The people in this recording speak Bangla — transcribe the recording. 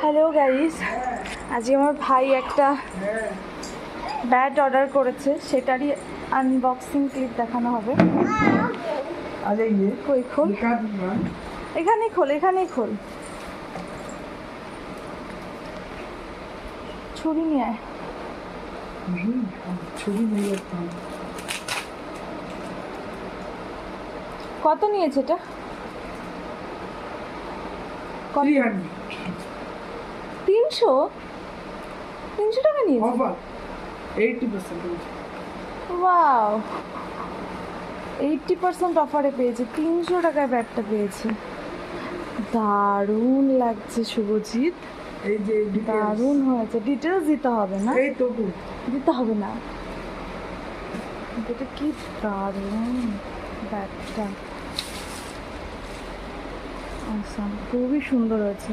হ্যালো গাইস, আজকে আমার ভাই একটা ব্যাট অর্ডার করেছে, সেটারই আনবক্সিং ক্লিপ দেখানো হবে। কই খোল, এখানেই খোল, এখানেই খোল। ছুরি নিয়ে আয়। কত নিয়েছে এটা? 300 টাকা নিয়েছে। ওয়াও, 80% অফারে পেয়েছে, 300 টাকায় ব্যাগটা পেয়েছে। দারুণ লাগছে শুভজিৎ, দারুণ হয়েছে। ডিটেলস দিতে হবে না, দিতে হবে না। এটা কি দারুণ ব্যাগটা, খুবই সুন্দর হয়েছে।